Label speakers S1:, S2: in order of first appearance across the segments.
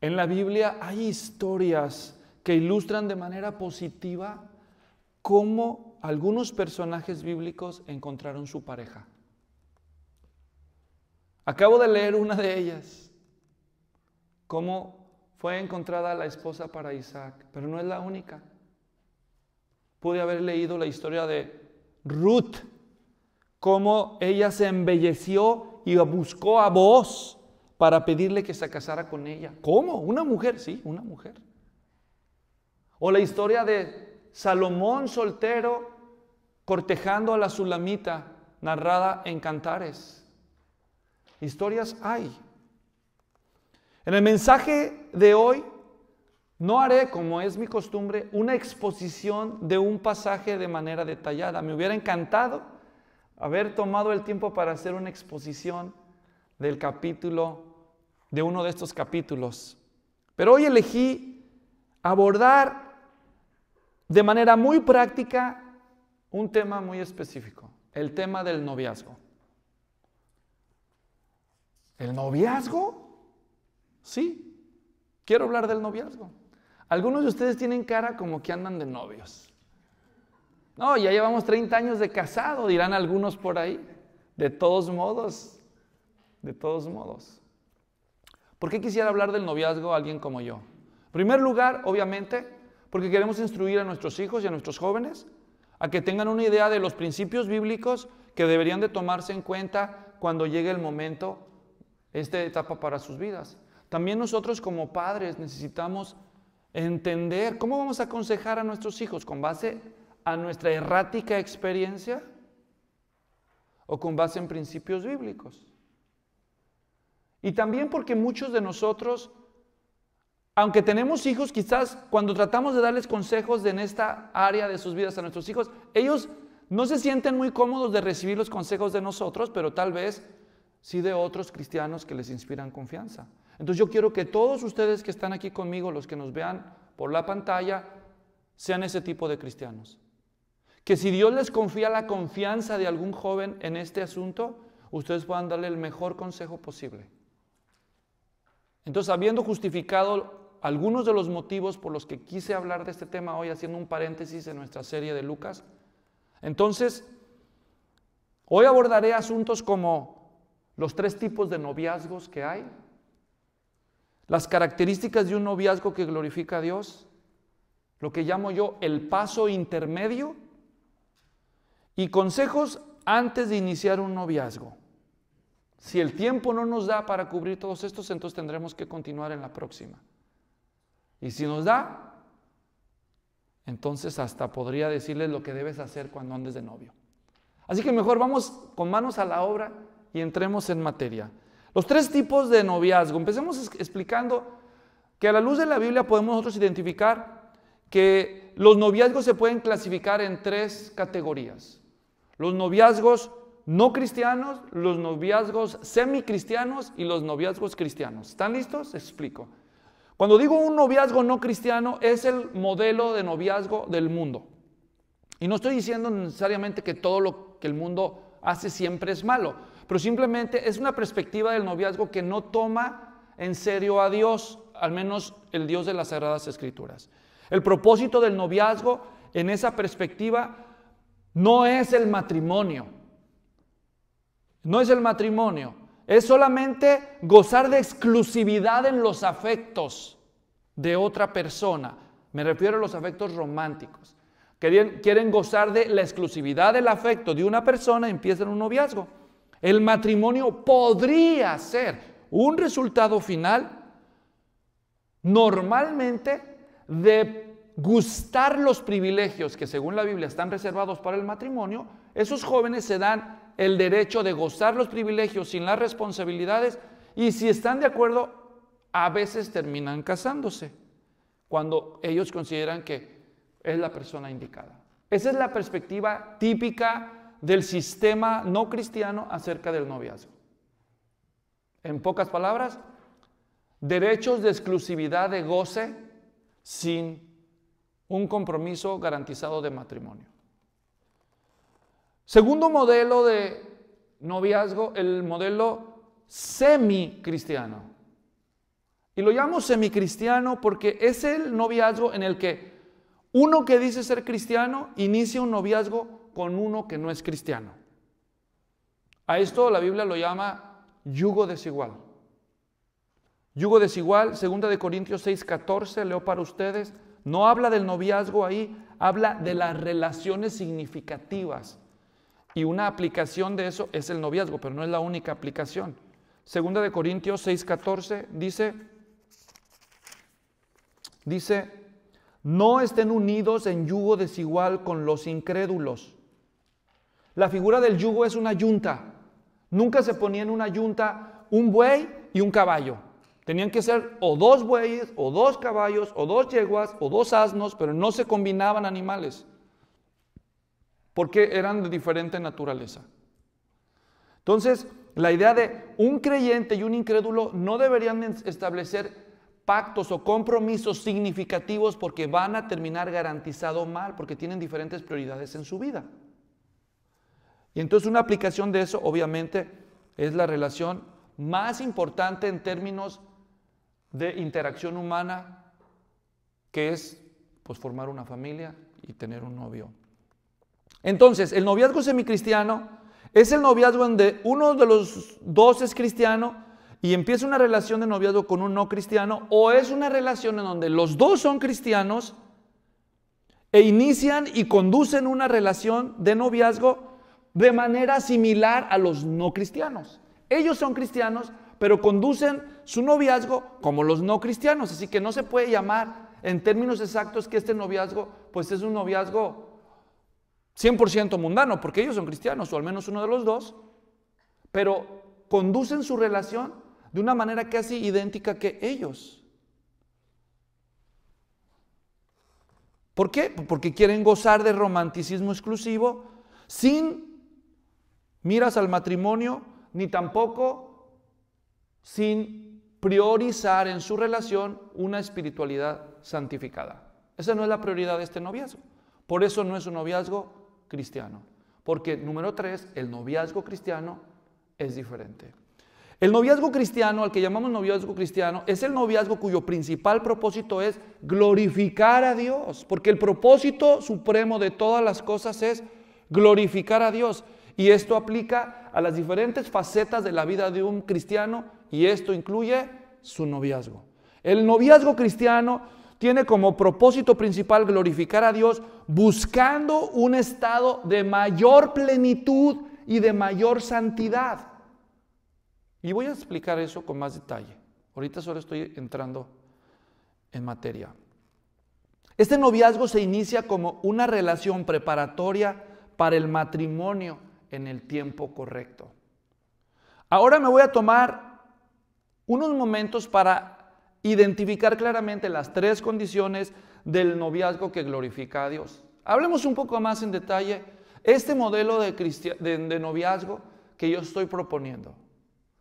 S1: En la Biblia hay historias que ilustran de manera positiva cómo algunos personajes bíblicos encontraron su pareja. Acabo de leer una de ellas, cómo fue encontrada la esposa para Isaac, pero no es la única. Pude haber leído la historia de Ruth, cómo ella se embelleció y buscó a Booz para pedirle que se casara con ella. ¿Cómo? ¿Una mujer? Sí, una mujer. O la historia de Salomón soltero cortejando a la Sulamita, narrada en Cantares. Historias hay. En el mensaje de hoy no haré, como es mi costumbre, una exposición de un pasaje de manera detallada. Me hubiera encantado haber tomado el tiempo para hacer una exposición del capítulo, de uno de estos capítulos. Pero hoy elegí abordar de manera muy práctica un tema muy específico, el tema del noviazgo. ¿El noviazgo? Sí, quiero hablar del noviazgo. Algunos de ustedes tienen cara como que andan de novios. No, ya llevamos 30 años de casado, dirán algunos por ahí. De todos modos. ¿Por qué quisiera hablar del noviazgo a alguien como yo? En primer lugar, obviamente, porque queremos instruir a nuestros hijos y a nuestros jóvenes a que tengan una idea de los principios bíblicos que deberían de tomarse en cuenta cuando llegue el momento, esta etapa para sus vidas. También nosotros como padres necesitamos entender cómo vamos a aconsejar a nuestros hijos, con base a nuestra errática experiencia o con base en principios bíblicos. Y también porque muchos de nosotros, aunque tenemos hijos, quizás cuando tratamos de darles consejos en esta área de sus vidas a nuestros hijos, ellos no se sienten muy cómodos de recibir los consejos de nosotros, pero tal vez sí de otros cristianos que les inspiran confianza. Entonces yo quiero que todos ustedes que están aquí conmigo, los que nos vean por la pantalla, sean ese tipo de cristianos. Que si Dios les confía la confianza de algún joven en este asunto, ustedes puedan darle el mejor consejo posible. Entonces, habiendo justificado algunos de los motivos por los que quise hablar de este tema hoy, haciendo un paréntesis en nuestra serie de Lucas, entonces, hoy abordaré asuntos como los 3 tipos de noviazgos que hay, las características de un noviazgo que glorifica a Dios, lo que llamo yo el paso intermedio y consejos antes de iniciar un noviazgo. Si el tiempo no nos da para cubrir todos estos, entonces tendremos que continuar en la próxima. Y si nos da, entonces hasta podría decirles lo que debes hacer cuando andes de novio. Así que mejor vamos con manos a la obra y entremos en materia. Los 3 tipos de noviazgo. Empecemos explicando que a la luz de la Biblia podemos nosotros identificar que los noviazgos se pueden clasificar en 3 categorías. Los noviazgos no cristianos, los noviazgos semicristianos y los noviazgos cristianos. ¿Están listos? Explico. Cuando digo un noviazgo no cristiano, es el modelo de noviazgo del mundo. Y no estoy diciendo necesariamente que todo lo que el mundo hace siempre es malo, pero simplemente es una perspectiva del noviazgo que no toma en serio a Dios, al menos el Dios de las Sagradas Escrituras. El propósito del noviazgo en esa perspectiva no es el matrimonio. No es el matrimonio, es solamente gozar de exclusividad en los afectos de otra persona. Me refiero a los afectos románticos. Quieren gozar de la exclusividad del afecto de una persona y empiezan un noviazgo. El matrimonio podría ser un resultado final normalmente de gustar los privilegios que según la Biblia están reservados para el matrimonio. Esos jóvenes se dan el derecho de gozar los privilegios sin las responsabilidades y si están de acuerdo, a veces terminan casándose cuando ellos consideran que es la persona indicada. Esa es la perspectiva típica del sistema no cristiano acerca del noviazgo. En pocas palabras, derechos de exclusividad de goce sin un compromiso garantizado de matrimonio. Segundo modelo de noviazgo, el modelo semicristiano. Y lo llamo semicristiano porque es el noviazgo en el que uno que dice ser cristiano inicia un noviazgo con uno que no es cristiano. A esto la Biblia lo llama yugo desigual. Yugo desigual, 2 Corintios 6:14, leo para ustedes. No habla del noviazgo ahí, habla de las relaciones significativas. Y una aplicación de eso es el noviazgo, pero no es la única aplicación. 2 Corintios 6:14 dice, no estén unidos en yugo desigual con los incrédulos. La figura del yugo es una yunta. Nunca se ponía en una yunta un buey y un caballo. Tenían que ser o 2 bueyes, o 2 caballos, o 2 yeguas, o 2 asnos, pero no se combinaban animales, porque eran de diferente naturaleza. Entonces, la idea de un creyente y un incrédulo no deberían establecer pactos o compromisos significativos porque van a terminar garantizado mal, porque tienen diferentes prioridades en su vida. Y entonces una aplicación de eso, obviamente, es la relación más importante en términos de interacción humana, que es pues formar una familia y tener un novio. Entonces, el noviazgo semicristiano es el noviazgo donde uno de los dos es cristiano y empieza una relación de noviazgo con un no cristiano, o es una relación en donde los dos son cristianos e inician y conducen una relación de noviazgo de manera similar a los no cristianos. Ellos son cristianos, pero conducen su noviazgo como los no cristianos, así que no se puede llamar en términos exactos que este noviazgo pues es un noviazgo 100% mundano, porque ellos son cristianos, o al menos uno de los dos, pero conducen su relación de una manera casi idéntica que ellos. ¿Por qué? Porque quieren gozar de romanticismo exclusivo sin miras al matrimonio, ni tampoco sin priorizar en su relación una espiritualidad santificada. Esa no es la prioridad de este noviazgo. Por eso no es un noviazgo cristiano. Porque, número 3, el noviazgo cristiano es diferente. El noviazgo cristiano, al que llamamos noviazgo cristiano, es el noviazgo cuyo principal propósito es glorificar a Dios. Porque el propósito supremo de todas las cosas es glorificar a Dios. Y esto aplica a las diferentes facetas de la vida de un cristiano, y esto incluye su noviazgo. El noviazgo cristiano tiene como propósito principal glorificar a Dios, buscando un estado de mayor plenitud y de mayor santidad. Y voy a explicar eso con más detalle. Ahorita solo estoy entrando en materia. Este noviazgo se inicia como una relación preparatoria para el matrimonio en el tiempo correcto. Ahora me voy a tomar unos momentos para identificar claramente las 3 condiciones del noviazgo que glorifica a Dios. Hablemos un poco más en detalle este modelo de noviazgo que yo estoy proponiendo.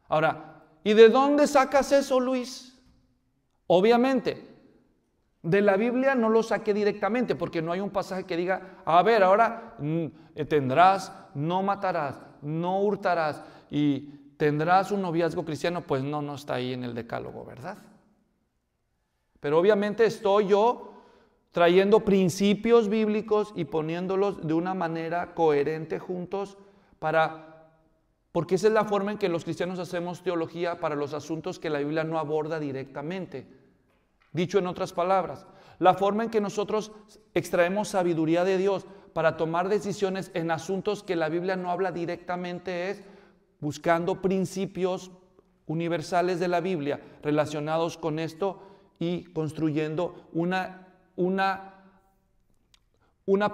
S1: Ahora, ¿y de dónde sacas eso, Luis? Obviamente, de la Biblia no lo saqué directamente, porque no hay un pasaje que diga, a ver, ahora tendrás, no matarás, no hurtarás y tendrás un noviazgo cristiano. Pues no está ahí en el decálogo, ¿verdad? Pero obviamente estoy yo trayendo principios bíblicos y poniéndolos de una manera coherente juntos porque esa es la forma en que los cristianos hacemos teología para los asuntos que la Biblia no aborda directamente. Dicho en otras palabras, la forma en que nosotros extraemos sabiduría de Dios para tomar decisiones en asuntos que la Biblia no habla directamente es buscando principios universales de la Biblia relacionados con esto y construyendo una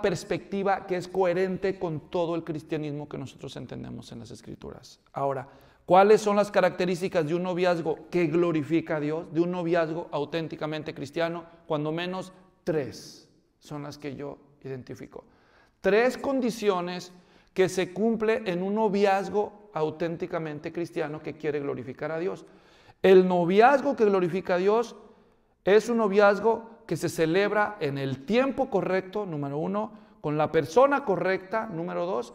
S1: perspectiva que es coherente con todo el cristianismo que nosotros entendemos en las Escrituras. Ahora, ¿cuáles son las características de un noviazgo que glorifica a Dios? De un noviazgo auténticamente cristiano, cuando menos 3 son las que yo identifico. 3 condiciones que se cumplen en un noviazgo auténticamente cristiano que quiere glorificar a Dios. El noviazgo que glorifica a Dios es un noviazgo que se celebra en el tiempo correcto, número 1, con la persona correcta, número 2,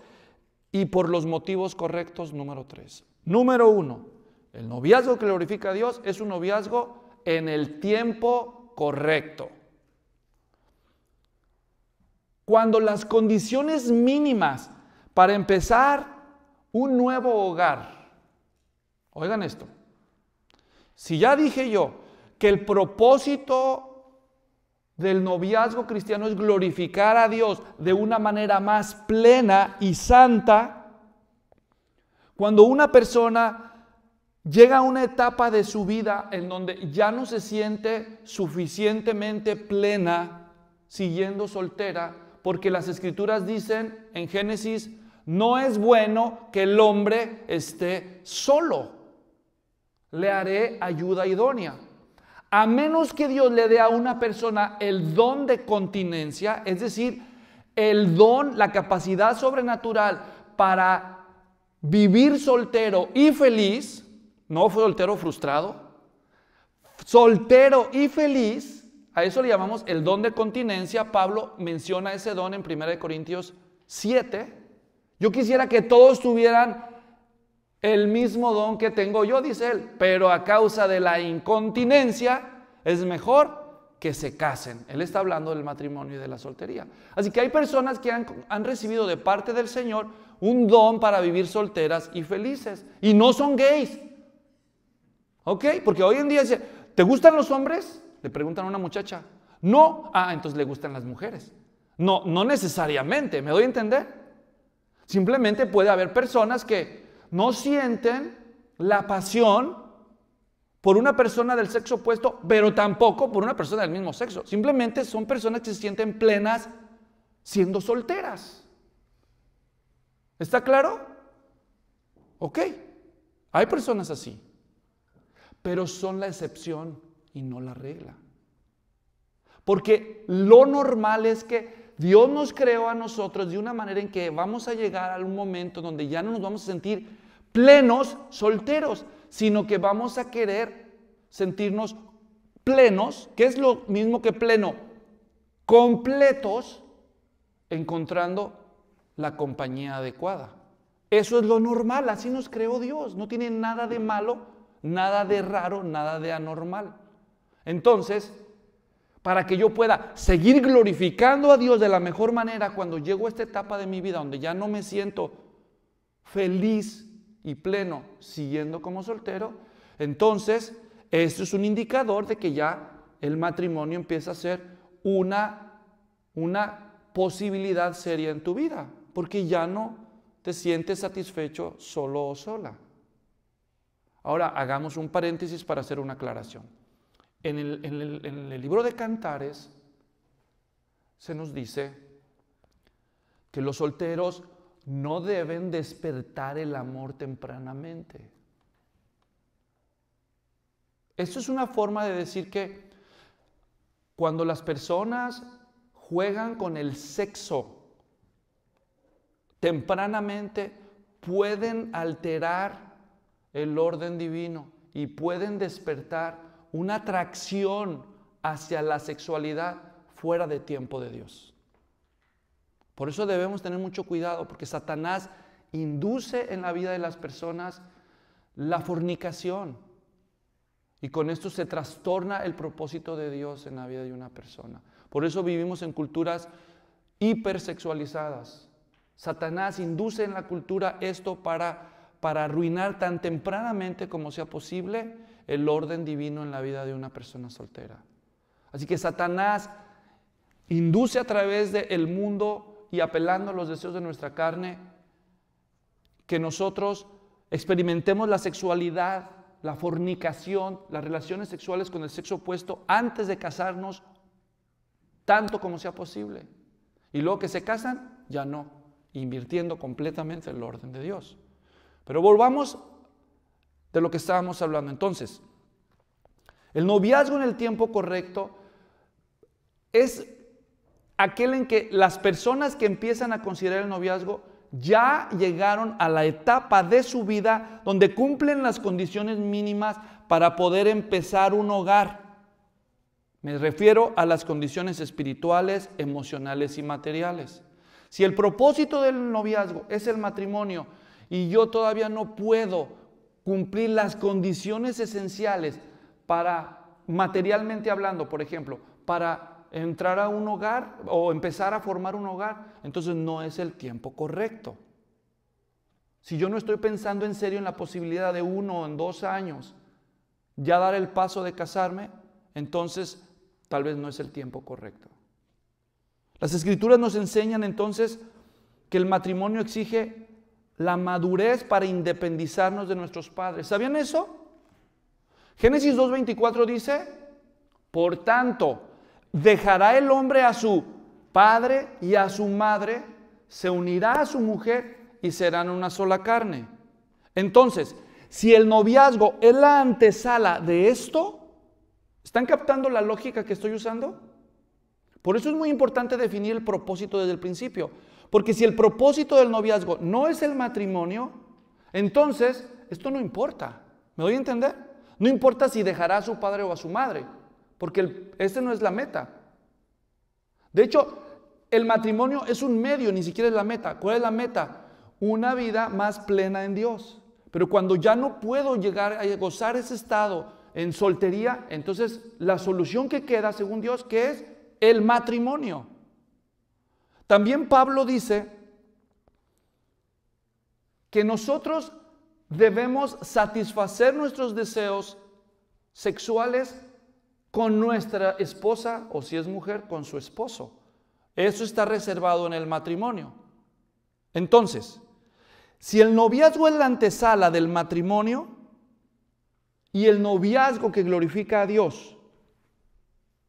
S1: y por los motivos correctos, número 3. Número 1, el noviazgo que glorifica a Dios es un noviazgo en el tiempo correcto. Cuando las condiciones mínimas para empezar un nuevo hogar, oigan esto, si ya dije yo que el propósito del noviazgo cristiano es glorificar a Dios de una manera más plena y santa, cuando una persona llega a una etapa de su vida en donde ya no se siente suficientemente plena siguiendo soltera, porque las Escrituras dicen en Génesis, no es bueno que el hombre esté solo, le haré ayuda idónea. A menos que Dios le dé a una persona el don de continencia, es decir, el don, la capacidad sobrenatural para vivir soltero y feliz, no soltero frustrado, soltero y feliz, a eso le llamamos el don de continencia. Pablo menciona ese don en 1 Corintios 7. Yo quisiera que todos tuvieran el mismo don que tengo yo, dice él, pero a causa de la incontinencia es mejor que se casen. Él está hablando del matrimonio y de la soltería. Así que hay personas que han recibido de parte del Señor un don para vivir solteras y felices, y no son gays. ¿Ok? Porque hoy en día dice, ¿te gustan los hombres? Le preguntan a una muchacha. No, entonces le gustan las mujeres. No, no necesariamente, ¿me doy a entender? Simplemente puede haber personas que no sienten la pasión por una persona del sexo opuesto, pero tampoco por una persona del mismo sexo. Simplemente son personas que se sienten plenas siendo solteras. ¿Está claro? Ok, hay personas así, pero son la excepción y no la regla. Porque lo normal es que Dios nos creó a nosotros de una manera en que vamos a llegar a un momento donde ya no nos vamos a sentir plenos solteros, sino que vamos a querer sentirnos plenos, que es lo mismo que pleno, completos, encontrando la compañía adecuada. Eso es lo normal, así nos creó Dios, no tiene nada de malo, nada de raro, nada de anormal. Entonces, para que yo pueda seguir glorificando a Dios de la mejor manera cuando llego a esta etapa de mi vida donde ya no me siento feliz y pleno siguiendo como soltero, entonces esto es un indicador de que ya el matrimonio empieza a ser una posibilidad seria en tu vida, porque ya no te sientes satisfecho solo o sola. Ahora hagamos un paréntesis para hacer una aclaración. En el libro de Cantares se nos dice que los solteros no deben despertar el amor tempranamente. Esto es una forma de decir que cuando las personas juegan con el sexo tempranamente, pueden alterar el orden divino y pueden despertar una atracción hacia la sexualidad fuera de tiempo de Dios. Por eso debemos tener mucho cuidado, porque Satanás induce en la vida de las personas la fornicación, y con esto se trastorna el propósito de Dios en la vida de una persona. Por eso vivimos en culturas hipersexualizadas. Satanás induce en la cultura esto para arruinar tan tempranamente como sea posible el orden divino en la vida de una persona soltera. Así que Satanás induce a través del mundo y apelando a los deseos de nuestra carne que nosotros experimentemos la sexualidad, la fornicación, las relaciones sexuales con el sexo opuesto antes de casarnos tanto como sea posible. Y luego que se casan, ya no, invirtiendo completamente el orden de Dios. Pero volvamos de lo que estábamos hablando. Entonces, el noviazgo en el tiempo correcto es aquel en que las personas que empiezan a considerar el noviazgo ya llegaron a la etapa de su vida donde cumplen las condiciones mínimas para poder empezar un hogar. Me refiero a las condiciones espirituales, emocionales y materiales. Si el propósito del noviazgo es el matrimonio y yo todavía no puedo cumplir las condiciones esenciales para materialmente hablando, por ejemplo, para entrar a un hogar o empezar a formar un hogar, entonces no es el tiempo correcto. Si yo no estoy pensando en serio en la posibilidad de 1 o en 2 años ya dar el paso de casarme, entonces tal vez no es el tiempo correcto. Las Escrituras nos enseñan entonces que el matrimonio exige la madurez para independizarnos de nuestros padres. ¿Sabían eso? Génesis 2:24 dice, por tanto, dejará el hombre a su padre y a su madre, se unirá a su mujer y serán una sola carne. Entonces, si el noviazgo es la antesala de esto, ¿están captando la lógica que estoy usando? Por eso es muy importante definir el propósito desde el principio. Porque si el propósito del noviazgo no es el matrimonio, entonces esto no importa. ¿Me doy a entender? No importa si dejará a su padre o a su madre, porque este no es la meta. De hecho, el matrimonio es un medio, ni siquiera es la meta. ¿Cuál es la meta? Una vida más plena en Dios. Pero cuando ya no puedo llegar a gozar ese estado en soltería, entonces la solución que queda, según Dios, que es el matrimonio. También Pablo dice que nosotros debemos satisfacer nuestros deseos sexuales con nuestra esposa, o si es mujer, con su esposo. Eso está reservado en el matrimonio. Entonces, si el noviazgo es la antesala del matrimonio y el noviazgo que glorifica a Dios,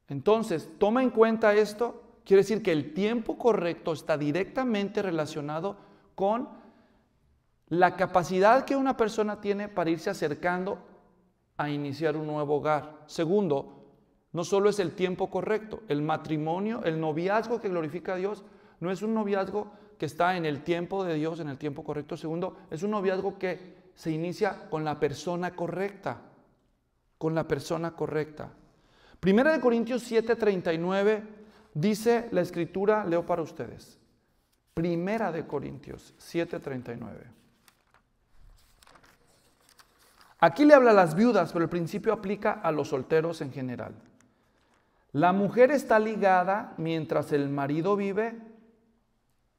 S1: entonces toma en cuenta esto. Quiere decir que el tiempo correcto está directamente relacionado con la capacidad que una persona tiene para irse acercando a iniciar un nuevo hogar. Segundo, no solo es el tiempo correcto, el matrimonio, el noviazgo que glorifica a Dios, no es un noviazgo que está en el tiempo de Dios, en el tiempo correcto. Segundo, es un noviazgo que se inicia con la persona correcta, con la persona correcta. Primera de Corintios 7:39 dice la Escritura, leo para ustedes. Primera de Corintios 7:39. Aquí le habla a las viudas, pero el principio aplica a los solteros en general. La mujer está ligada mientras el marido vive,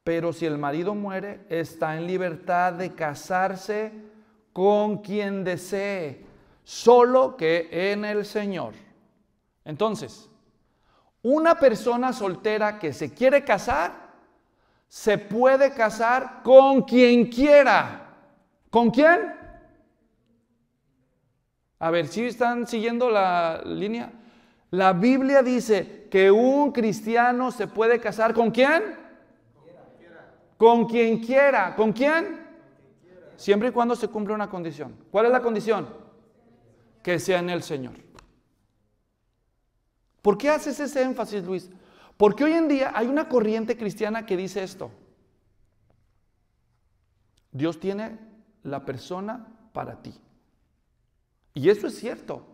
S1: pero si el marido muere, está en libertad de casarse con quien desee, solo que en el Señor. Entonces, una persona soltera que se quiere casar, se puede casar con quien quiera. ¿Con quién? A ver, ¿sí están siguiendo la línea? La Biblia dice que un cristiano se puede casar ¿con quién? Con quien quiera. ¿Con quién? Siempre y cuando se cumpla una condición. ¿Cuál es la condición? Que sea en el Señor. ¿Por qué haces ese énfasis, Luis? Porque hoy en día hay una corriente cristiana que dice esto. Dios tiene la persona para ti. Y eso es cierto.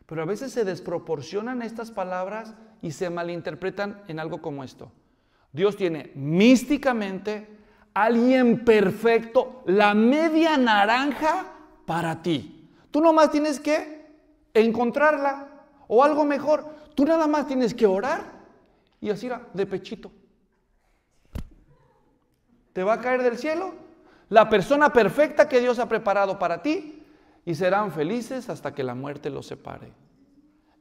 S1: Pero a veces se desproporcionan estas palabras y se malinterpretan en algo como esto. Dios tiene místicamente alguien perfecto, la media naranja para ti. Tú nomás tienes que encontrarla o algo mejor. Tú nada más tienes que orar y así de pechito. Te va a caer del cielo la persona perfecta que Dios ha preparado para ti y serán felices hasta que la muerte los separe.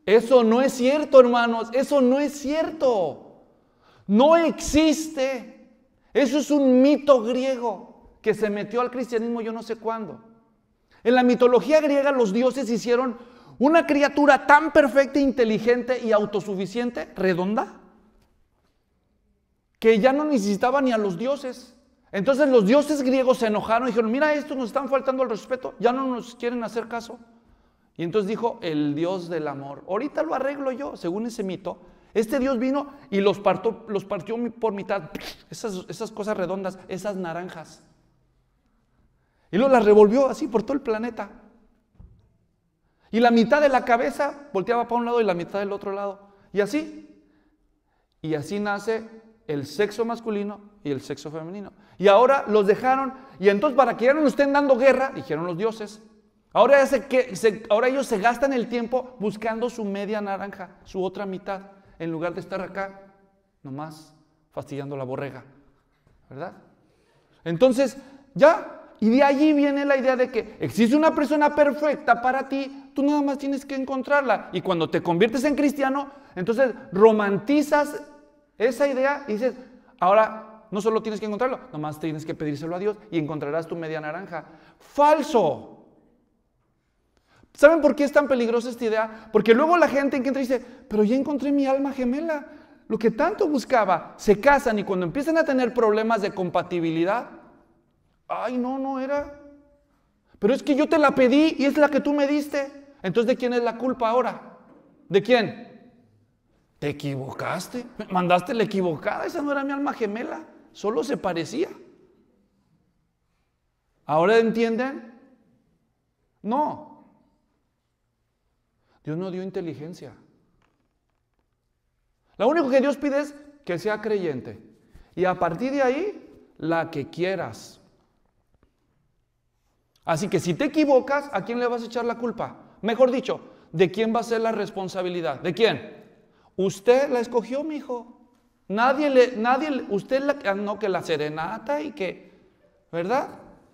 S1: Eso no es cierto, hermanos. Eso no es cierto. No existe. Eso es un mito griego que se metió al cristianismo yo no sé cuándo. En la mitología griega los dioses hicieron una criatura tan perfecta, inteligente y autosuficiente, redonda, que ya no necesitaba ni a los dioses. Entonces los dioses griegos se enojaron y dijeron, mira, estos nos están faltando al respeto, ya no nos quieren hacer caso. Y entonces dijo, el Dios del amor, ahorita lo arreglo yo, según ese mito. Este Dios vino y los partió por mitad, esas cosas redondas, esas naranjas. Y luego las revolvió así por todo el planeta. Y la mitad de la cabeza volteaba para un lado y la mitad del otro lado. Y así nace el sexo masculino y el sexo femenino. Y ahora los dejaron, y entonces para que ya no nos estén dando guerra, dijeron los dioses, Ahora, ahora ellos se gastan el tiempo buscando su media naranja, su otra mitad, en lugar de estar acá, nomás fastidiando la borrega, ¿verdad? Entonces, ya, y de allí viene la idea de que existe una persona perfecta para ti, tú nada más tienes que encontrarla. Y cuando te conviertes en cristiano, entonces romantizas esa idea y dices, ahora no solo tienes que encontrarlo, nomás tienes que pedírselo a Dios y encontrarás tu media naranja. ¡Falso! ¿Saben por qué es tan peligrosa esta idea? Porque luego la gente que entra y dice, pero ya encontré mi alma gemela, lo que tanto buscaba. Se casan y cuando empiezan a tener problemas de compatibilidad, ay, no era. Pero es que yo te la pedí y es la que tú me diste. Entonces, ¿de quién es la culpa ahora? ¿De quién? Te equivocaste, me mandaste la equivocada, esa no era mi alma gemela, solo se parecía. ¿Ahora entienden? No. Dios no dio inteligencia. Lo único que Dios pide es que sea creyente. Y a partir de ahí, la que quieras. Así que si te equivocas, ¿a quién le vas a echar la culpa? Mejor dicho, ¿de quién va a ser la responsabilidad? ¿De quién? Usted la escogió, mijo. Usted no, que la serenata y que, ¿verdad?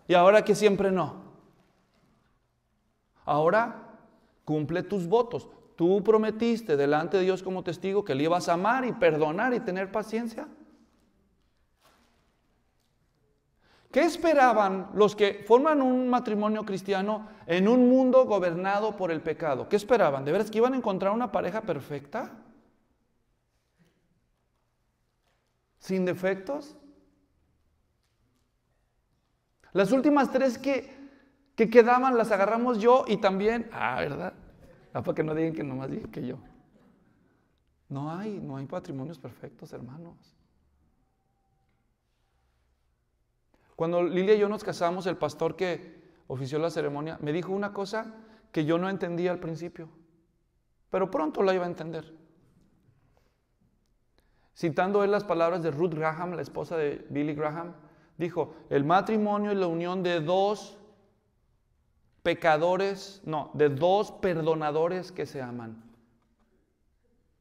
S1: Y ahora que siempre no. Ahora cumple tus votos. Tú prometiste delante de Dios como testigo que le ibas a amar y perdonar y tener paciencia. ¿Qué esperaban los que forman un matrimonio cristiano en un mundo gobernado por el pecado? ¿Qué esperaban? ¿De veras que iban a encontrar una pareja perfecta? ¿Sin defectos? Las últimas tres que quedaban las agarramos yo y también, ¿verdad? Para que no digan que nomás dije que yo. No hay matrimonios perfectos, hermanos. Cuando Lilia y yo nos casamos, el pastor que ofició la ceremonia me dijo una cosa que yo no entendía al principio, pero pronto la iba a entender. Citando él las palabras de Ruth Graham, la esposa de Billy Graham, dijo, el matrimonio es la unión de dos perdonadores que se aman.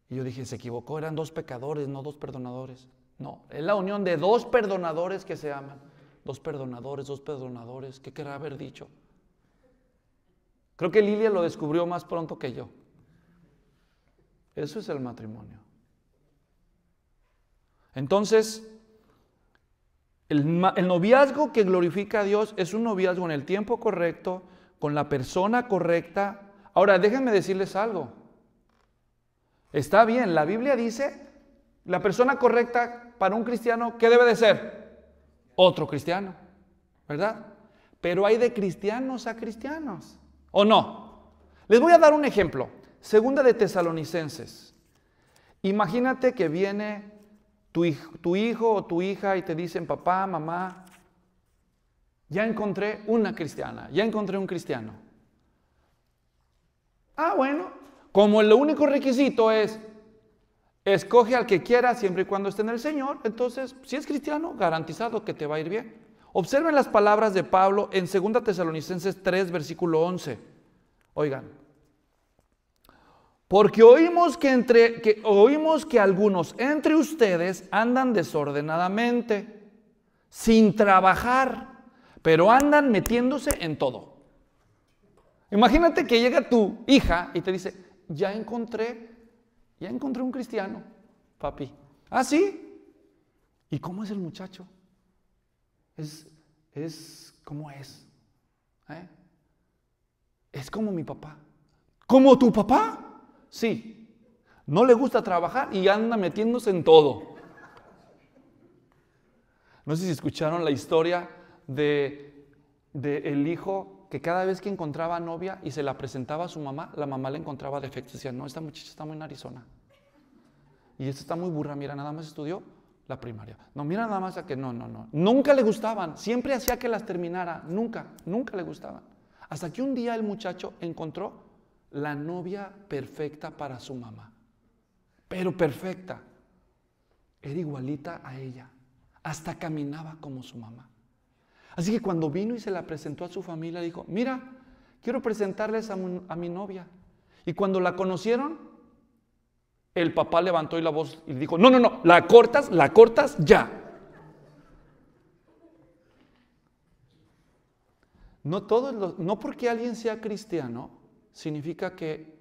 S1: Y yo dije, se equivocó, eran dos pecadores, no dos perdonadores. No, es la unión de dos perdonadores que se aman. Dos perdonadores, ¿qué querrá haber dicho? Creo que Lilia lo descubrió más pronto que yo. Eso es el matrimonio. Entonces, el noviazgo que glorifica a Dios es un noviazgo en el tiempo correcto, con la persona correcta. Ahora, déjenme decirles algo. Está bien, la Biblia dice, la persona correcta para un cristiano, ¿qué debe de ser? Otro cristiano, ¿verdad? Pero hay de cristianos a cristianos, ¿o no? Les voy a dar un ejemplo. Segunda de Tesalonicenses. Imagínate que viene tu hijo o tu hija y te dicen, papá, mamá, ya encontré una cristiana, ya encontré un cristiano. Bueno, como el único requisito es, escoge al que quiera siempre y cuando esté en el Señor, entonces, si es cristiano, garantizado que te va a ir bien. Observen las palabras de Pablo en 2 Tesalonicenses 3, versículo 11. Oigan. Porque oímos que algunos entre ustedes andan desordenadamente, sin trabajar, pero andan metiéndose en todo. Imagínate que llega tu hija y te dice, ya encontré un cristiano, papi. ¿Ah, sí? ¿Y cómo es el muchacho? ¿Cómo es? Es como mi papá. ¿Como tu papá? Sí. No le gusta trabajar y anda metiéndose en todo. No sé si escucharon la historia de el hijo que cada vez que encontraba novia y se la presentaba a su mamá, la mamá le encontraba defectos. Decía, no, esta muchacha está muy narizona. Y esta está muy burra, mira, nada más estudió la primaria. No, mira nada más a que no. Nunca le gustaban, siempre hacía que las terminara, nunca le gustaban. Hasta que un día el muchacho encontró la novia perfecta para su mamá. Pero perfecta. Era igualita a ella. Hasta caminaba como su mamá. Así que cuando vino y se la presentó a su familia, dijo, mira, quiero presentarles a mi novia. Y cuando la conocieron, el papá levantó la voz y dijo, no, la cortas ya. No porque alguien sea cristiano, significa que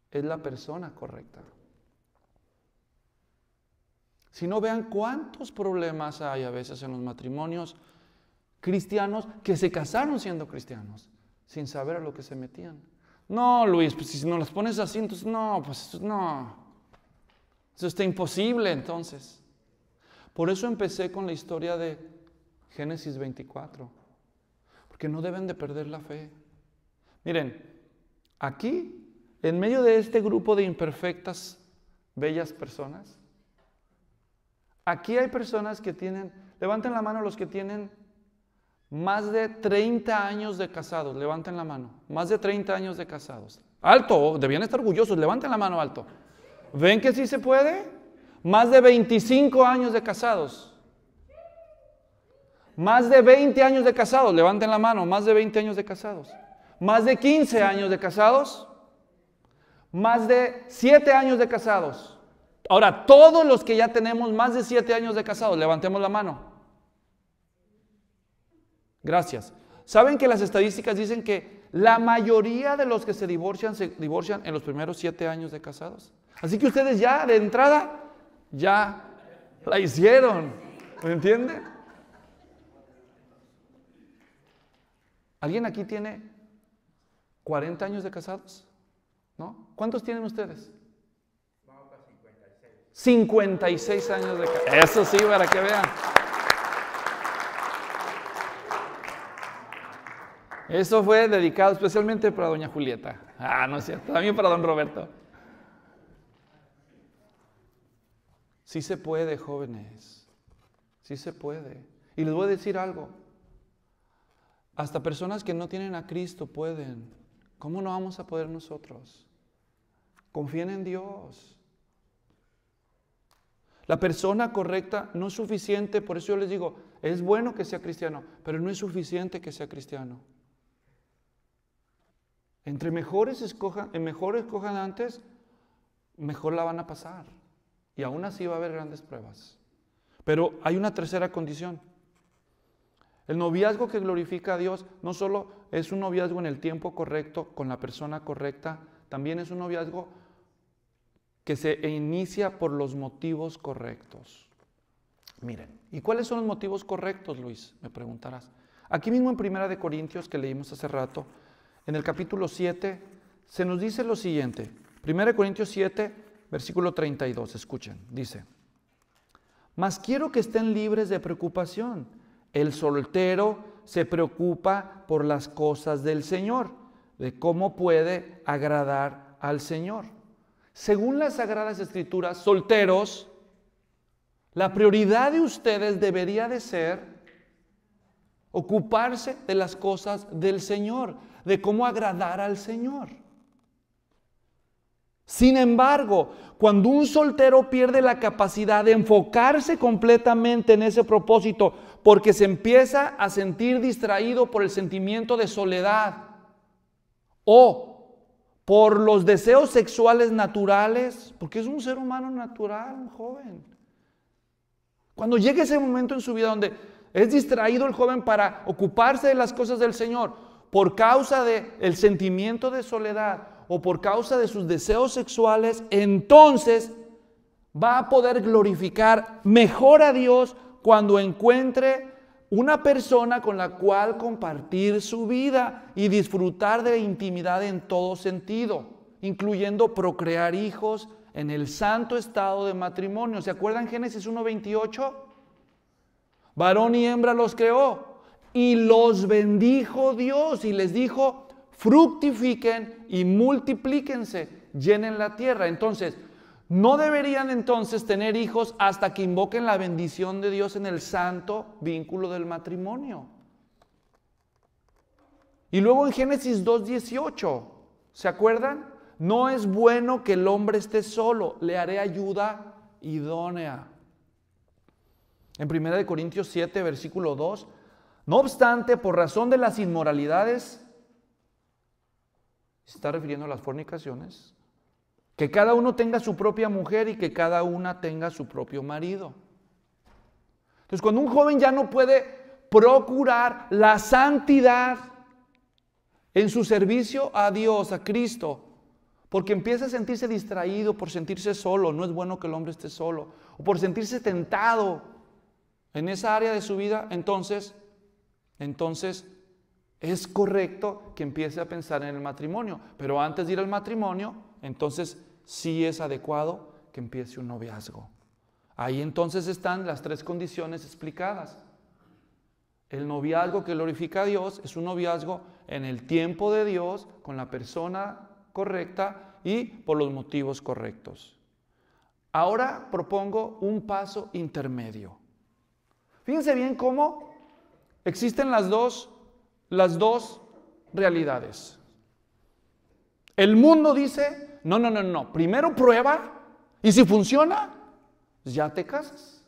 S1: es la persona correcta. Si no, vean cuántos problemas hay a veces en los matrimonios cristianos que se casaron siendo cristianos, sin saber a lo que se metían. No, Luis, pues si no las pones así, entonces no, pues no. Eso está imposible entonces. Por eso empecé con la historia de Génesis 24. Porque no deben de perder la fe. Miren, aquí, en medio de este grupo de imperfectas, bellas personas, aquí hay personas que tienen, levanten la mano los que tienen más de 30 años de casados, levanten la mano, más de 30 años de casados. Alto, debían estar orgullosos, levanten la mano alto. ¿Ven que sí se puede? Más de 25 años de casados. Más de 20 años de casados, levanten la mano, más de 20 años de casados. Más de 15 años de casados. Más de 7 años de casados. Ahora, todos los que ya tenemos más de 7 años de casados, levantemos la mano. Gracias. ¿Saben que las estadísticas dicen que la mayoría de los que se divorcian en los primeros 7 años de casados? Así que ustedes ya de entrada, ya la hicieron. ¿Me entienden? ¿Alguien aquí tiene 40 años de casados? ¿No? ¿Cuántos tienen ustedes? Vamos para 56. 56 años de casados. Eso sí, para que vean. Eso fue dedicado especialmente para doña Julieta. No es cierto, también para don Roberto. Sí se puede, jóvenes. Sí se puede. Y les voy a decir algo. Hasta personas que no tienen a Cristo pueden. ¿Cómo no vamos a poder nosotros? Confíen en Dios. La persona correcta no es suficiente, por eso yo les digo, es bueno que sea cristiano, pero no es suficiente que sea cristiano. Entre mejores escojan antes, mejor la van a pasar. Y aún así va a haber grandes pruebas. Pero hay una tercera condición. El noviazgo que glorifica a Dios no solo es un noviazgo en el tiempo correcto, con la persona correcta, también es un noviazgo que se inicia por los motivos correctos. Miren, ¿y cuáles son los motivos correctos, Luis? Me preguntarás. Aquí mismo en 1 Corintios, que leímos hace rato, en el capítulo 7, se nos dice lo siguiente. 1 Corintios 7, versículo 32, escuchen, dice: mas quiero que estén libres de preocupación. El soltero se preocupa por las cosas del Señor, de cómo puede agradar al Señor. Según las Sagradas Escrituras, solteros, la prioridad de ustedes debería de ser ocuparse de las cosas del Señor, de cómo agradar al Señor. Sin embargo, cuando un soltero pierde la capacidad de enfocarse completamente en ese propósito, porque se empieza a sentir distraído por el sentimiento de soledad o por los deseos sexuales naturales, porque es un ser humano natural, un joven. Cuando llegue ese momento en su vida donde es distraído el joven para ocuparse de las cosas del Señor, por causa del sentimiento de soledad o por causa de sus deseos sexuales, entonces va a poder glorificar mejor a Dios cuando encuentre una persona con la cual compartir su vida y disfrutar de la intimidad en todo sentido, incluyendo procrear hijos en el santo estado de matrimonio. ¿Se acuerdan Génesis 1:28? Varón y hembra los creó y los bendijo Dios y les dijo: fructifiquen y multiplíquense, llenen la tierra. Entonces, no deberían entonces tener hijos hasta que invoquen la bendición de Dios en el santo vínculo del matrimonio. Y luego en Génesis 2:18, ¿se acuerdan? No es bueno que el hombre esté solo, le haré ayuda idónea. En 1 Corintios 7, versículo 2, no obstante, por razón de las inmoralidades Se está refiriendo a las fornicaciones. Que cada uno tenga su propia mujer y que cada una tenga su propio marido. Entonces, cuando un joven ya no puede procurar la santidad en su servicio a Dios, a Cristo, porque empieza a sentirse distraído, por sentirse solo, no es bueno que el hombre esté solo, o por sentirse tentado en esa área de su vida, entonces es correcto que empiece a pensar en el matrimonio. Pero antes de ir al matrimonio, entonces sí es adecuado que empiece un noviazgo. Ahí entonces están las 3 condiciones explicadas. El noviazgo que glorifica a Dios es un noviazgo en el tiempo de Dios, con la persona correcta y por los motivos correctos. Ahora propongo un paso intermedio. Fíjense bien cómo existen las dos realidades. El mundo dice, no, primero prueba y si funciona, ya te casas.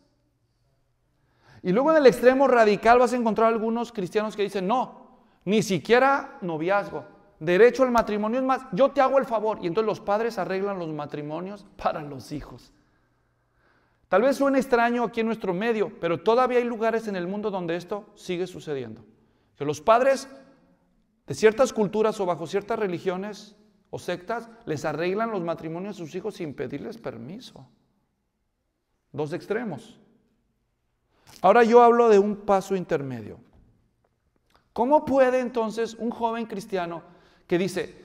S1: Y luego en el extremo radical vas a encontrar algunos cristianos que dicen, no, ni siquiera noviazgo, derecho al matrimonio, es más, yo te hago el favor. Y entonces los padres arreglan los matrimonios para los hijos. Tal vez suene extraño aquí en nuestro medio, pero todavía hay lugares en el mundo donde esto sigue sucediendo. Que los padres de ciertas culturas o bajo ciertas religiones o sectas les arreglan los matrimonios a sus hijos sin pedirles permiso. 2 extremos. Ahora yo hablo de un paso intermedio. ¿Cómo puede entonces un joven cristiano que dice,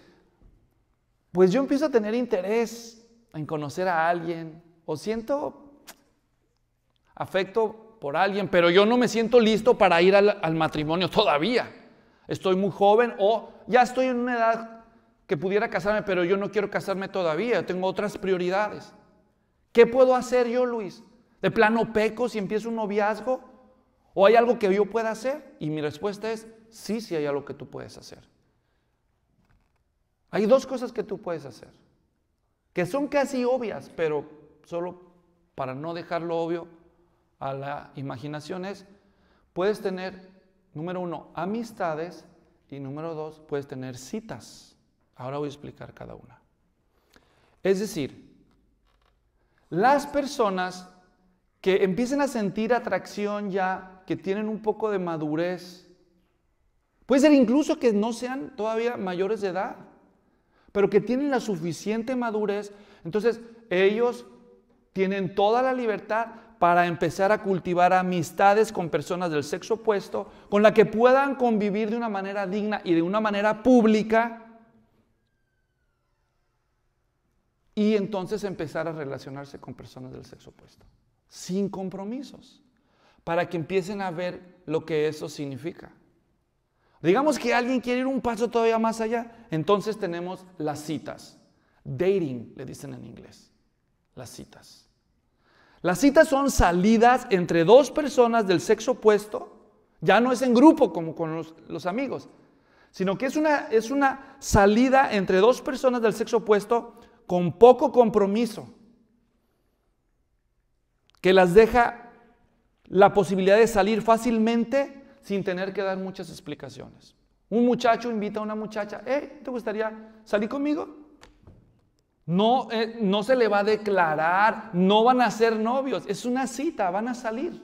S1: pues yo empiezo a tener interés en conocer a alguien o siento afecto por alguien, pero yo no me siento listo para ir al matrimonio todavía? Estoy muy joven o ya estoy en una edad que pudiera casarme, pero yo no quiero casarme todavía, tengo otras prioridades. ¿Qué puedo hacer yo, Luis? ¿De plano peco si empiezo un noviazgo? ¿O hay algo que yo pueda hacer? Y mi respuesta es, sí hay algo que tú puedes hacer. Hay 2 cosas que tú puedes hacer, que son casi obvias, pero solo para no dejarlo obvio a la imaginación es, puedes tener, número 1, amistades y número 2, puedes tener citas. Ahora voy a explicar cada una. Es decir, las personas que empiecen a sentir atracción ya, que tienen un poco de madurez, puede ser incluso que no sean todavía mayores de edad, pero que tienen la suficiente madurez, entonces ellos tienen toda la libertad para empezar a cultivar amistades con personas del sexo opuesto, con la que puedan convivir de una manera digna y de una manera pública, y entonces empezar a relacionarse con personas del sexo opuesto, sin compromisos, para que empiecen a ver lo que eso significa. Digamos que alguien quiere ir un paso todavía más allá, entonces tenemos las citas. Dating, le dicen en inglés. Las citas. Las citas son salidas entre 2 personas del sexo opuesto, ya no es en grupo como con los amigos, sino que es una salida entre 2 personas del sexo opuesto con poco compromiso, que las deja la posibilidad de salir fácilmente sin tener que dar muchas explicaciones. Un muchacho invita a una muchacha, ¿te gustaría salir conmigo? No se le va a declarar, no van a ser novios, es una cita, van a salir.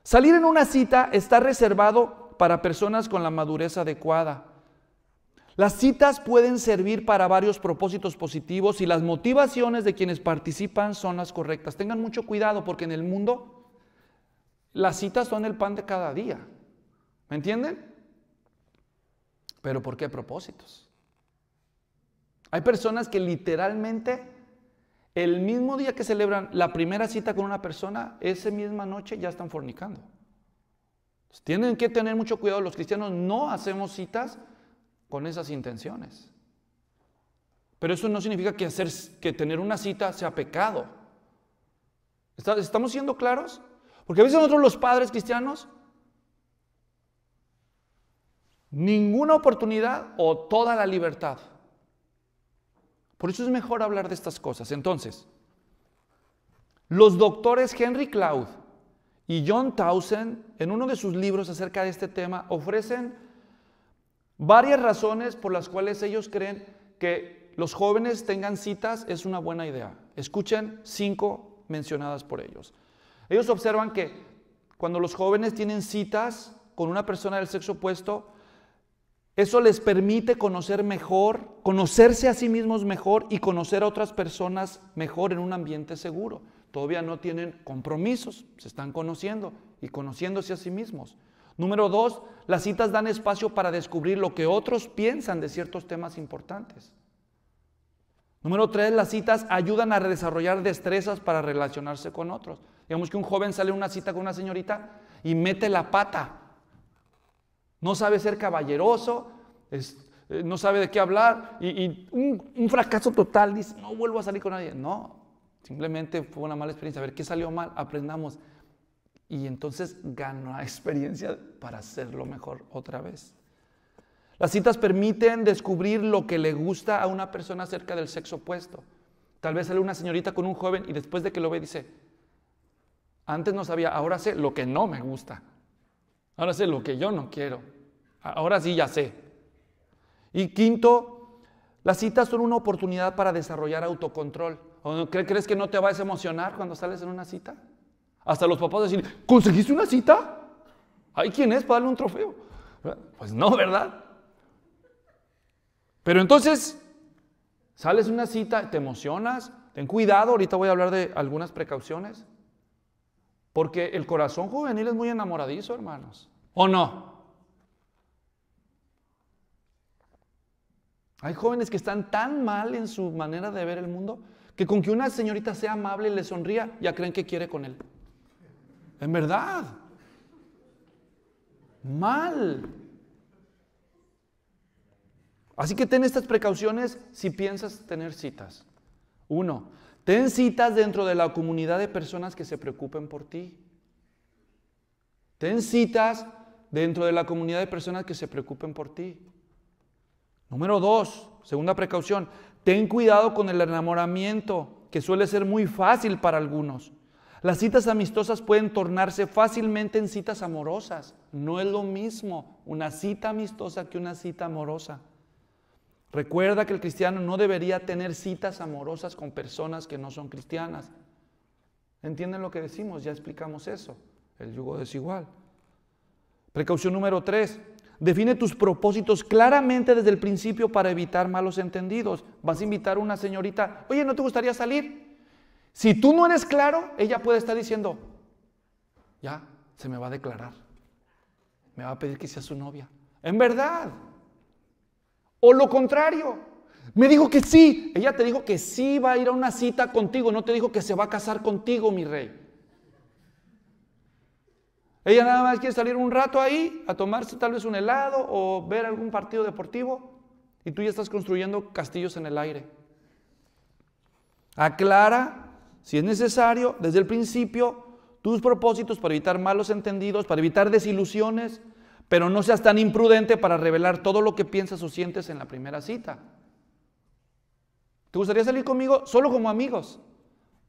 S1: Salir en una cita está reservado para personas con la madurez adecuada. Las citas pueden servir para varios propósitos positivos y las motivaciones de quienes participan son las correctas. Tengan mucho cuidado porque en el mundo las citas son el pan de cada día. ¿Me entienden? ¿Pero por qué propósitos? Hay personas que literalmente el mismo día que celebran la primera cita con una persona, esa misma noche ya están fornicando. Entonces, tienen que tener mucho cuidado. Los cristianos no hacemos citas con esas intenciones. Pero eso no significa que tener una cita sea pecado. ¿Estamos siendo claros? Porque a veces nosotros los padres cristianos, ninguna oportunidad o toda la libertad. Por eso es mejor hablar de estas cosas. Entonces, los doctores Henry Cloud y John Townsend, en uno de sus libros acerca de este tema, ofrecen Varias razones por las cuales ellos creen que los jóvenes tengan citas es una buena idea. Escuchen 5 mencionadas por ellos. Ellos observan que cuando los jóvenes tienen citas con una persona del sexo opuesto, eso les permite conocer mejor, conocerse a sí mismos mejor y conocer a otras personas mejor en un ambiente seguro. Todavía no tienen compromisos, se están conociendo y conociéndose a sí mismos. Número 2, las citas dan espacio para descubrir lo que otros piensan de ciertos temas importantes. Número 3, las citas ayudan a desarrollar destrezas para relacionarse con otros. Digamos que un joven sale a una cita con una señorita y mete la pata. No sabe ser caballeroso, no sabe de qué hablar y un fracaso total. Dice, no vuelvo a salir con nadie. No, simplemente fue una mala experiencia. A ver, ¿qué salió mal? Aprendamos. Y entonces gana experiencia para hacerlo mejor otra vez. Las citas permiten descubrir lo que le gusta a una persona acerca del sexo opuesto. Tal vez sale una señorita con un joven y después de que lo ve dice, antes no sabía, ahora sé lo que no me gusta. Ahora sé lo que yo no quiero. Ahora sí ya sé. Y quinto, las citas son una oportunidad para desarrollar autocontrol. ¿Crees que no te vas a emocionar cuando sales en una cita? Hasta los papás decir, ¿conseguiste una cita? ¿Ay, quién es para darle un trofeo? Pues no, ¿verdad? Pero entonces, sales en una cita, te emocionas, ten cuidado, ahorita voy a hablar de algunas precauciones. Porque el corazón juvenil es muy enamoradizo, hermanos. ¿O no? Hay jóvenes que están tan mal en su manera de ver el mundo que con que una señorita sea amable y le sonría, ya creen que quiere con él. En verdad. Mal. Así que ten estas precauciones si piensas tener citas. 1. Ten citas dentro de la comunidad de personas que se preocupen por ti. Ten citas dentro de la comunidad de personas que se preocupen por ti. Número 2, segunda precaución, ten cuidado con el enamoramiento, que suele ser muy fácil para algunos. Las citas amistosas pueden tornarse fácilmente en citas amorosas. No es lo mismo una cita amistosa que una cita amorosa. Recuerda que el cristiano no debería tener citas amorosas con personas que no son cristianas. ¿Entienden lo que decimos? Ya explicamos eso. El yugo desigual. Precaución número 3. Define tus propósitos claramente desde el principio para evitar malos entendidos. Vas a invitar a una señorita, oye, ¿no te gustaría salir? Si tú no eres claro, ella puede estar diciendo, ya, se me va a declarar. Me va a pedir que sea su novia. En verdad. O lo contrario, me dijo que sí. Ella te dijo que sí va a ir a una cita contigo, no te dijo que se va a casar contigo, mi rey. Ella nada más quiere salir un rato ahí a tomarse tal vez un helado o ver algún partido deportivo y tú ya estás construyendo castillos en el aire. Aclara, si es necesario, desde el principio, tus propósitos para evitar malos entendidos, para evitar desilusiones, pero no seas tan imprudente para revelar todo lo que piensas o sientes en la primera cita. ¿Te gustaría salir conmigo solo como amigos?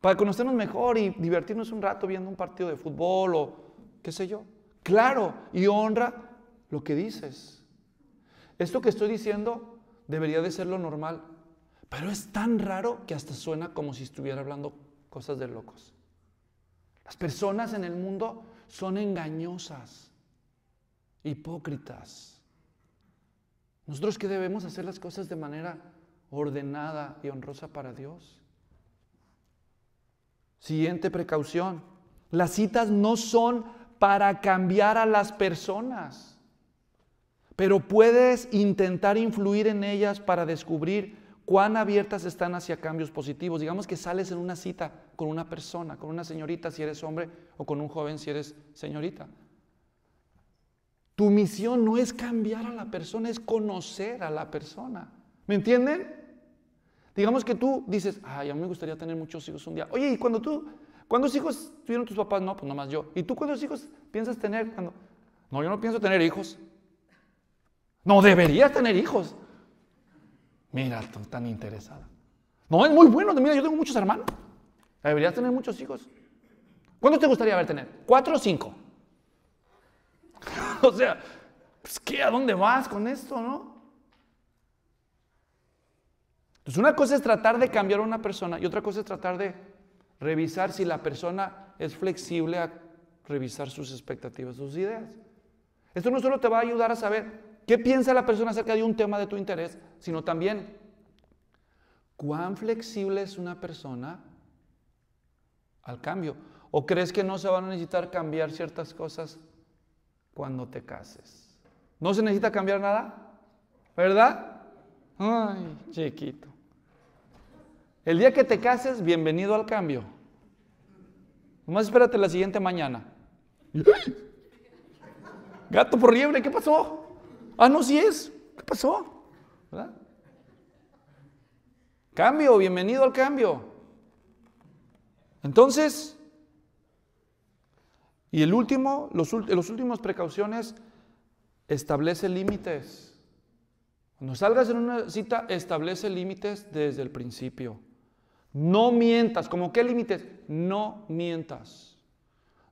S1: Para conocernos mejor y divertirnos un rato viendo un partido de fútbol o qué sé yo. Claro, y honra lo que dices. Esto que estoy diciendo debería de ser lo normal, pero es tan raro que hasta suena como si estuviera hablando cosas de locos. Las personas en el mundo son engañosas, hipócritas. Nosotros que debemos hacer las cosas de manera ordenada y honrosa para Dios. Siguiente precaución. Las citas no son para cambiar a las personas, pero puedes intentar influir en ellas para descubrir cuán abiertas están hacia cambios positivos. Digamos que sales en una cita con una persona, con una señorita si eres hombre o con un joven si eres señorita. Tu misión no es cambiar a la persona, es conocer a la persona. ¿Me entienden? Digamos que tú dices, ay, a mí me gustaría tener muchos hijos un día. Oye, ¿y cuántos hijos tuvieron tus papás? No, pues nomás yo. ¿Y tú cuántos hijos piensas tener? No, yo no pienso tener hijos. No, deberías tener hijos. Mira, tú tan interesada. No, es muy bueno. Mira, yo tengo muchos hermanos. Deberías tener muchos hijos. ¿Cuántos te gustaría tener? 4 o 5. O sea, pues, ¿qué? ¿A dónde vas con esto, no? Entonces, una cosa es tratar de cambiar a una persona y otra cosa es tratar de revisar si la persona es flexible a revisar sus expectativas, sus ideas. Esto no solo te va a ayudar a saber qué piensa la persona acerca de un tema de tu interés, sino también cuán flexible es una persona al cambio. ¿O crees que no se van a necesitar cambiar ciertas cosas cuando te cases? ¿No se necesita cambiar nada? ¿Verdad? Ay, chiquito. El día que te cases, bienvenido al cambio. Nomás espérate la siguiente mañana. Gato por liebre, ¿qué pasó? Ah, no, sí es. ¿Qué pasó? ¿Verdad? Cambio, bienvenido al cambio. Entonces, y el último, los últimos precauciones, establece límites. Cuando salgas en una cita, establece límites desde el principio. No mientas. ¿Cómo qué límites? No mientas.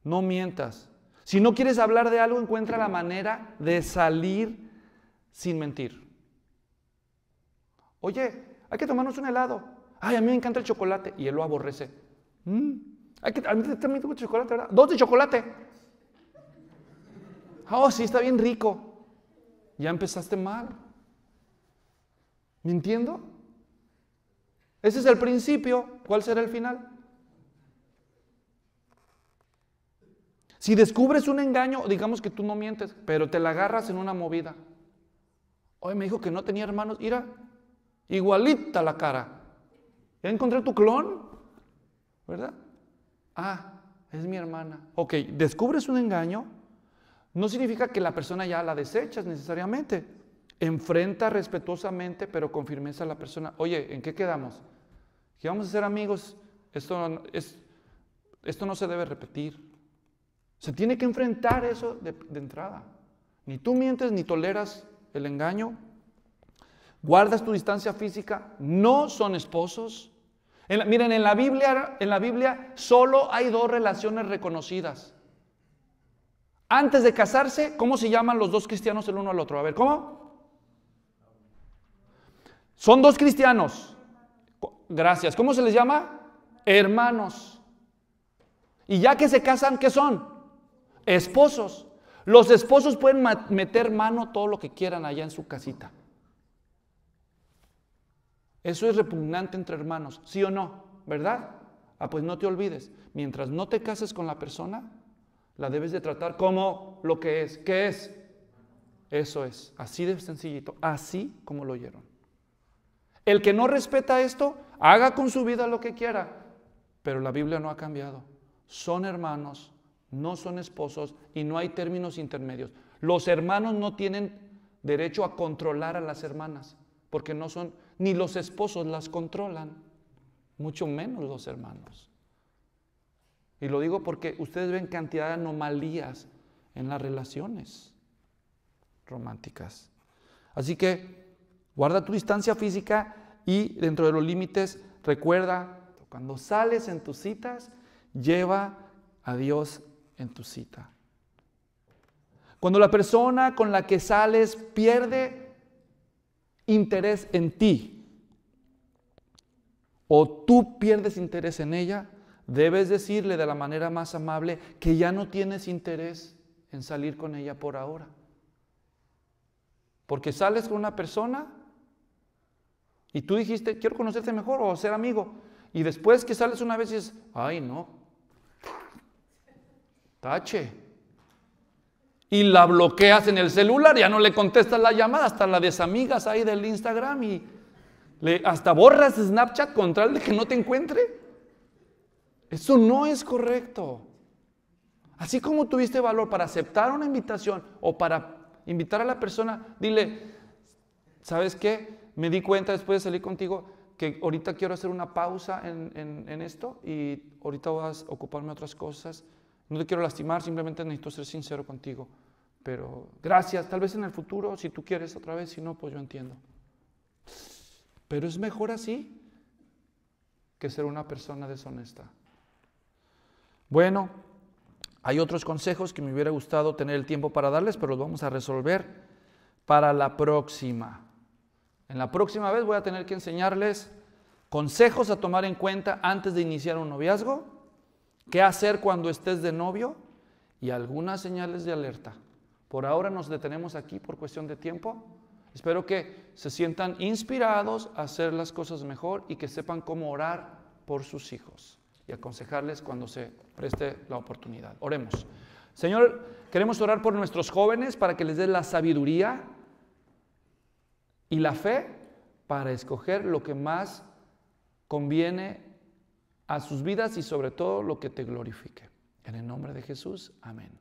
S1: No mientas. Si no quieres hablar de algo, encuentra la manera de salir sin mentir. Oye, hay que tomarnos un helado. Ay, a mí me encanta el chocolate. Y él lo aborrece. A mí también me gusta el chocolate, ¿verdad? 2 de chocolate. Oh, sí, está bien rico. Ya empezaste mal. ¿Mintiendo? Ese es el principio. ¿Cuál será el final? Si descubres un engaño, digamos que tú no mientes, pero te la agarras en una movida. Oye, me dijo que no tenía hermanos. Mira, igualita la cara. Ya encontré tu clon, ¿verdad? Ah, es mi hermana. Ok, descubres un engaño, no significa que la persona ya la desechas necesariamente. Enfrenta respetuosamente, pero con firmeza a la persona. Oye, ¿en qué quedamos? Que vamos a ser amigos. Esto no se debe repetir. Se tiene que enfrentar eso de entrada. Ni tú mientes ni toleras el engaño. Guardas tu distancia física. No son esposos. Miren, en la Biblia solo hay 2 relaciones reconocidas. Antes de casarse, ¿cómo se llaman los 2 cristianos el uno al otro? A ver, ¿cómo? Son 2 cristianos. Gracias. ¿Cómo se les llama? Hermanos. Y ya que se casan, ¿qué son? Esposos. Los esposos pueden meter mano todo lo que quieran allá en su casita. Eso es repugnante entre hermanos, ¿sí o no? ¿Verdad? Ah, pues no te olvides. Mientras no te cases con la persona, la debes de tratar como lo que es. ¿Qué es? Eso es. Así de sencillito. Así como lo oyeron. El que no respeta esto, haga con su vida lo que quiera. Pero la Biblia no ha cambiado. Son hermanos, no son esposos y no hay términos intermedios. Los hermanos no tienen derecho a controlar a las hermanas, porque no son, ni los esposos las controlan, mucho menos los hermanos. Y lo digo porque ustedes ven cantidad de anomalías en las relaciones románticas. Así que guarda tu distancia física y dentro de los límites, recuerda, cuando sales en tus citas, lleva a Dios en tu cita. Cuando la persona con la que sales pierde interés en ti o tú pierdes interés en ella, debes decirle de la manera más amable que ya no tienes interés en salir con ella por ahora. Porque sales con una persona y tú dijiste, quiero conocerte mejor o ser amigo. Y después que sales una vez y dices, ay no, tache. Y la bloqueas en el celular, ya no le contestas la llamada, hasta la desamigas ahí del Instagram y hasta borras Snapchat con tal de que no te encuentre. Eso no es correcto. Así como tuviste valor para aceptar una invitación o para invitar a la persona, dile, ¿sabes qué? Me di cuenta después de salir contigo que ahorita quiero hacer una pausa en esto y ahorita vas a ocuparme de otras cosas. No te quiero lastimar, simplemente necesito ser sincero contigo. Pero gracias, tal vez en el futuro, si tú quieres otra vez, si no, pues yo entiendo. Pero es mejor así que ser una persona deshonesta. Bueno, Hay otros consejos que me hubiera gustado tener el tiempo para darles, pero los vamos a resolver para la próxima. En la próxima vez voy a tener que enseñarles consejos a tomar en cuenta antes de iniciar un noviazgo, qué hacer cuando estés de novio y algunas señales de alerta. Por ahora nos detenemos aquí por cuestión de tiempo. Espero que se sientan inspirados a hacer las cosas mejor y que sepan cómo orar por sus hijos y aconsejarles cuando se preste la oportunidad. Oremos. Señor, queremos orar por nuestros jóvenes para que les des la sabiduría y la fe para escoger lo que más conviene a sus vidas y sobre todo lo que te glorifique. En el nombre de Jesús, amén.